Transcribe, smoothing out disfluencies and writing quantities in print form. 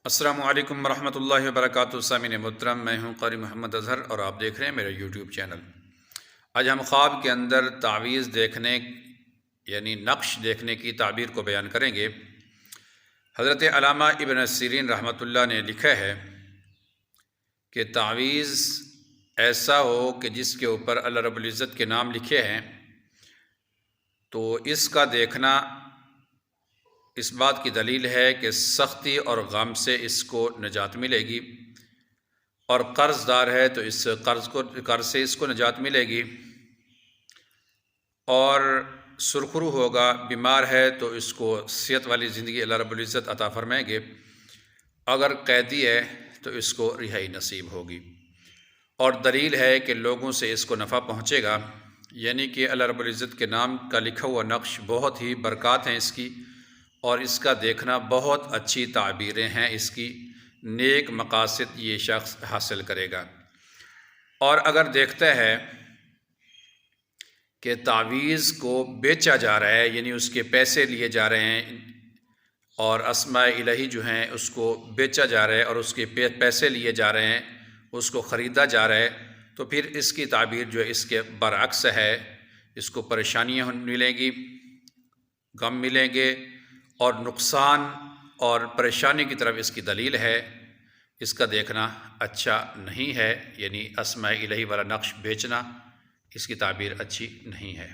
السلام علیکم ورحمۃ اللہ وبرکاتہ۔ سامعین محترم، میں ہوں قاری محمد اظہر اور آپ دیکھ رہے ہیں میرا یوٹیوب چینل۔ آج ہم خواب کے اندر تعویذ دیکھنے یعنی نقش دیکھنے کی تعبیر کو بیان کریں گے۔ حضرت علامہ ابن سیرین رحمۃ اللہ نے لکھا ہے کہ تعویذ ایسا ہو کہ جس کے اوپر اللہ رب العزت کے نام لکھے ہیں، تو اس کا دیکھنا اس بات کی دلیل ہے کہ سختی اور غم سے اس کو نجات ملے گی، اور قرض دار ہے تو اس قرض سے اس کو نجات ملے گی، اور سرخرو ہوگا، بیمار ہے تو اس کو صحت والی زندگی اللہ رب العزت عطا فرمائیں گے، اگر قیدی ہے تو اس کو رہائی نصیب ہوگی، اور دلیل ہے کہ لوگوں سے اس کو نفع پہنچے گا، یعنی کہ اللہ رب العزت کے نام کا لکھا ہوا نقش بہت ہی برکات ہیں اس کی، اور اس کا دیکھنا بہت اچھی تعبیریں ہیں اس کی، نیک مقاصد یہ شخص حاصل کرے گا۔ اور اگر دیکھتا ہے کہ تعویذ کو بیچا جا رہا ہے، یعنی اس کے پیسے لیے جا رہے ہیں، اور اسماء الہی جو ہیں اس کو بیچا جا رہا ہے اور اس کے پیسے لیے جا رہے ہیں، اس کو خریدا جا رہا ہے، تو پھر اس کی تعبیر جو ہے اس کے برعکس ہے، اس کو پریشانیاں ملیں گی، غم ملیں گے، اور نقصان اور پریشانی کی طرف اس کی دلیل ہے۔ اس کا دیکھنا اچھا نہیں ہے، یعنی اسماء الہی والا نقش بیچنا، اس کی تعبیر اچھی نہیں ہے۔